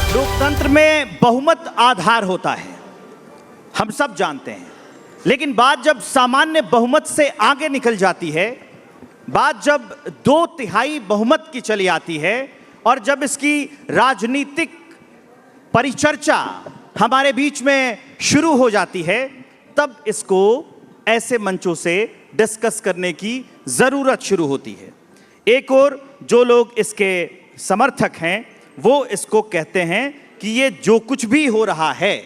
लोकतंत्र में बहुमत आधार होता है, हम सब जानते हैं। लेकिन बात जब सामान्य बहुमत से आगे निकल जाती है, बात जब 2/3 बहुमत की चली आती है और जब इसकी राजनीतिक परिचर्चा हमारे बीच में शुरू हो जाती है, तब इसको ऐसे मंचों से डिस्कस करने की ज़रूरत शुरू होती है। एक और जो लोग इसके समर्थक हैं वो इसको कहते हैं कि ये जो कुछ भी हो रहा है,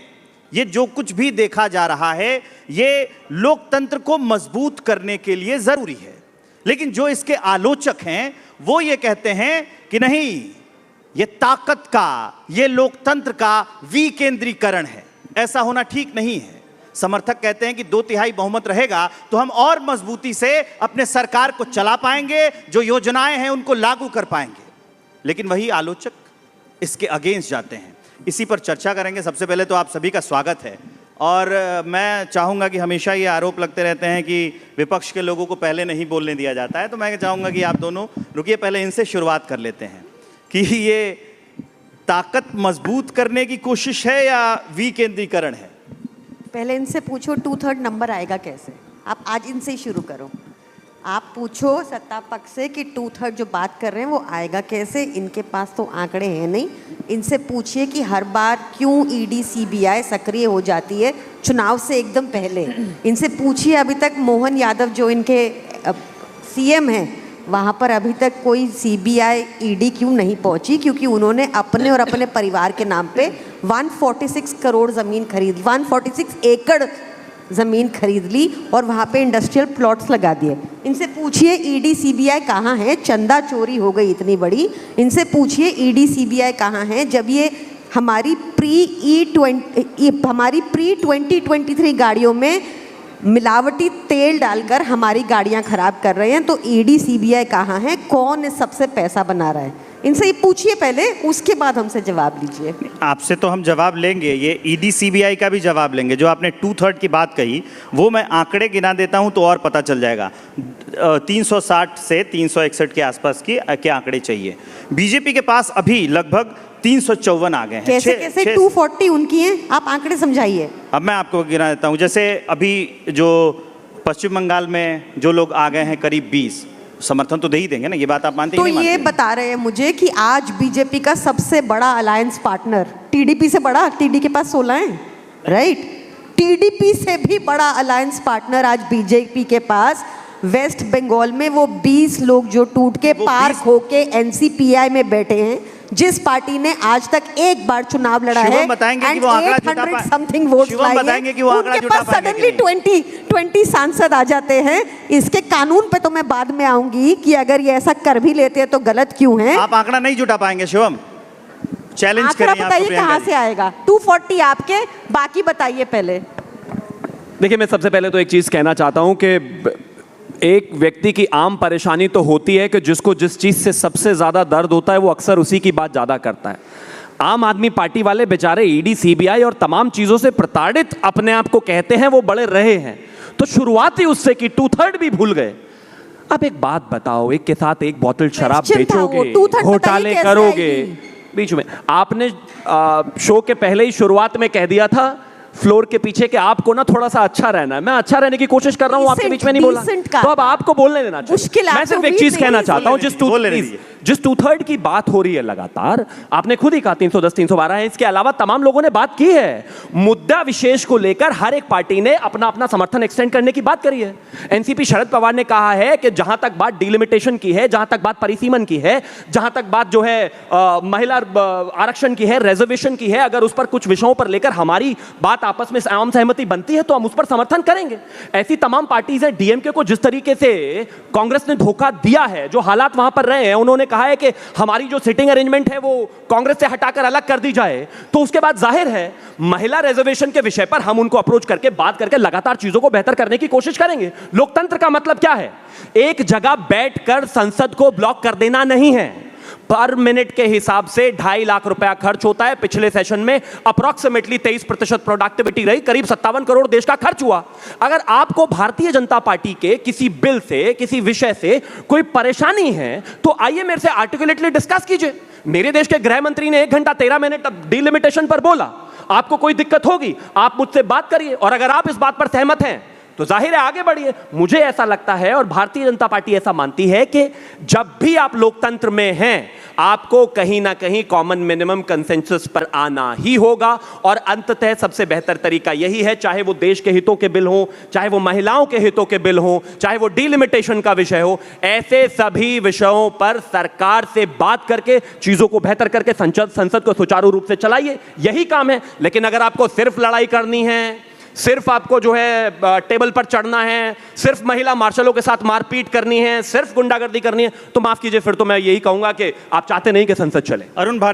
ये जो कुछ भी देखा जा रहा है, ये लोकतंत्र को मजबूत करने के लिए ज़रूरी है। लेकिन जो इसके आलोचक हैं वो ये कहते हैं कि नहीं, ये ताकत का, ये लोकतंत्र का विकेंद्रीकरण है, ऐसा होना ठीक नहीं है। समर्थक कहते हैं कि 2/3 बहुमत रहेगा तो हम और मजबूती से अपने सरकार को चला पाएंगे, जो योजनाएं हैं उनको लागू कर पाएंगे। लेकिन वही आलोचक इसके अगेंस्ट जाते हैं। इसी पर चर्चा करेंगे। सबसे पहले तो आप सभी का स्वागत है। और मैं चाहूँगा कि हमेशा ये आरोप लगते रहते हैं कि विपक्ष के लोगों को पहले नहीं बोलने दिया जाता है, तो मैं चाहूँगा कि आप दोनों रुकिए, पहले इनसे शुरुआत कर लेते हैं कि ये ताकत मजबूत करने की कोशिश है या विकेंद्रीकरण है? पहले इनसे पूछो 2/3 नंबर आएगा कैसे। आप आज इनसे ही शुरू करो। आप पूछो सत्ता पक्ष से कि 2/3 जो बात कर रहे हैं वो आएगा कैसे। इनके पास तो आंकड़े हैं नहीं। इनसे पूछिए कि हर बार क्यों ईडी सीबीआई सक्रिय हो जाती है चुनाव से एकदम पहले। इनसे पूछिए अभी तक मोहन यादव जो इनके सीएम हैं, वहाँ पर अभी तक कोई सीबीआई ईडी क्यों नहीं पहुँची, क्योंकि उन्होंने अपने और अपने परिवार के नाम पे 146 करोड़ ज़मीन खरीद, 146 एकड़ ज़मीन खरीद ली और वहाँ पे इंडस्ट्रियल प्लॉट्स लगा दिए। इनसे पूछिए ईडी सीबीआई कहाँ है, चंदा चोरी हो गई इतनी बड़ी। इनसे पूछिए ईडी सीबीआई कहाँ है जब ये हमारी प्री 2023 गाड़ियों में मिलावटी तेल डालकर हमारी गाड़ियाँ खराब कर रहे हैं। तो ईडी सीबीआई कहाँ है, कौन इस सबसे पैसा बना रहा है, इनसे ये पूछिए पहले, उसके बाद हमसे जवाब लीजिए। आपसे तो हम जवाब लेंगे, ये ईडी सीबीआई का भी जवाब लेंगे। जो आपने 2/3 की बात कही वो मैं आंकड़े गिना देता हूं तो और पता चल जाएगा। 360 से 361 के आसपास के आंकड़े चाहिए। बीजेपी के पास अभी लगभग 354 आ गए हैं। कैसे 240 उनकी हैं, आप आंकड़े समझाइए। अब मैं आपको गिना देता हूँ। जैसे अभी जो पश्चिम बंगाल में जो लोग आ गए हैं करीब 20, समर्थन तो दे ही देंगे ना, ये बात आप मानते हैं? तो ये बता रहे हैं मुझे कि आज बीजेपी का सबसे बड़ा अलायंस पार्टनर टीडीपी से बड़ा, टीडी के पास 16 है, राइट? टीडीपी से भी बड़ा अलायंस पार्टनर आज बीजेपी के पास वेस्ट बंगाल में वो 20 लोग जो टूट के पार्क होके एनसीपीआई में बैठे हैं, जिस पार्टी ने आज तक एक बार चुनाव लड़ा है, बताएंगे कि वो आंकड़ा जुटा पाए, समथिंग वोट्स बताएंगे कि वो आंकड़ा जुटा पाएंगे। सडनली 20 सांसद आ जाते हैं। इसके कानून पे तो मैं बाद में आऊंगी कि अगर ये ऐसा कर भी लेते हैं तो गलत क्यों है। आप आंकड़ा नहीं जुटा पाएंगे शिवम, चैलेंज करिए। आंकड़ा बताइए कहां से आएगा? 240 आपके, बाकी बताइए पहले। देखिए, मैं सबसे पहले तो एक चीज कहना चाहता हूं कि एक व्यक्ति की आम परेशानी तो होती है कि जिसको जिस चीज से सबसे ज्यादा दर्द होता है वो अक्सर उसी की बात ज्यादा करता है। आम आदमी पार्टी वाले बेचारे ईडी सीबीआई और तमाम चीजों से प्रताड़ित अपने आप को कहते हैं, वो बड़े रहे हैं, तो शुरुआत ही उससे कि 2/3 भी भूल गए। अब एक बात बताओ, एक के साथ एक बोतल शराब बेचोगे, घोटाले करोगे, बीच में आपने शो के पहले ही शुरुआत में कह दिया था फ्लोर के पीछे कि आपको ना थोड़ा सा अच्छा रहना है। मैं अच्छा रहने की कोशिश कर रहा हूं, आपके बीच में नहीं बोला, तो अब आपको बोलने देना चाहिए। मैं सिर्फ एक चीज कहना चाहता हूं, जिस 2/3 की बात हो रही है लगातार, आपने खुद ही कहा 310 312 है, इसके अलावा तमाम लोगों ने बात की है। मुद्दा विशेष को लेकर हर एक पार्टी ने अपना अपना समर्थन एक्सटेंड करने की बात करी है। एनसीपी शरद पवार ने कहा है कि जहां तक बात डिलिमिटेशन की है, जहां तक बात परिसीमन की है, जहां तक बात जो है महिला आरक्षण की है, रिजर्वेशन की है, अगर उस पर कुछ विषयों पर लेकर हमारी बात आपस में आम सहमति बनती है तो हम उस पर समर्थन करेंगे। ऐसी तमाम पार्टीज हैं। डीएमके को जिस तरीके से कांग्रेस ने धोखा दिया है, जो हालात वहां पर रहे हैं, उन्होंने कहा है कि हमारी जो सिटिंग अरेंजमेंट है वो कांग्रेस से हटाकर अलग कर दी जाए, तो उसके बाद जाहिर है महिला रिजर्वेशन के विषय पर हम उनको अप्रोच करके बात करके लगातार चीजों को बेहतर करने की कोशिश करेंगे। लोकतंत्र का मतलब क्या है? एक जगह बैठकर संसद को ब्लॉक कर देना नहीं है। पर मिनट के हिसाब से 2.5 लाख रुपया खर्च होता है। पिछले सेशन में अप्रॉक्सीमेटली 23% प्रोडक्टिविटी रही, करीब 57 करोड़ देश का खर्च हुआ। अगर आपको भारतीय जनता पार्टी के किसी बिल से, किसी विषय से कोई परेशानी है तो आइए मेरे से आर्टिकुलेटली डिस्कस कीजिए। मेरे देश के गृह मंत्री ने 1 घंटा 13 मिनट डिलिमिटेशन पर बोला। आपको कोई दिक्कत होगी, आप मुझसे बात करिए, और अगर आप इस बात पर सहमत हैं तो जाहिर है आगे बढ़िए। मुझे ऐसा लगता है और भारतीय जनता पार्टी ऐसा मानती है कि जब भी आप लोकतंत्र में हैं, आपको कहीं ना कहीं कॉमन मिनिमम कंसेंसस पर आना ही होगा, और अंततः सबसे बेहतर तरीका यही है, चाहे वो देश के हितों के बिल हो, चाहे वो महिलाओं के हितों के बिल हो, चाहे वो डिलिमिटेशन का विषय हो, ऐसे सभी विषयों पर सरकार से बात करके चीजों को बेहतर करके संसद को सुचारू रूप से चलाइए, यही काम है। लेकिन अगर आपको सिर्फ लड़ाई करनी है, सिर्फ आपको जो है टेबल पर चढ़ना है, सिर्फ महिला मार्शलों के साथ मारपीट करनी है, सिर्फ गुंडागर्दी करनी है, तो माफ कीजिए, फिर तो मैं यही कहूंगा कि आप चाहते नहीं कि संसद चले। अरुण भारती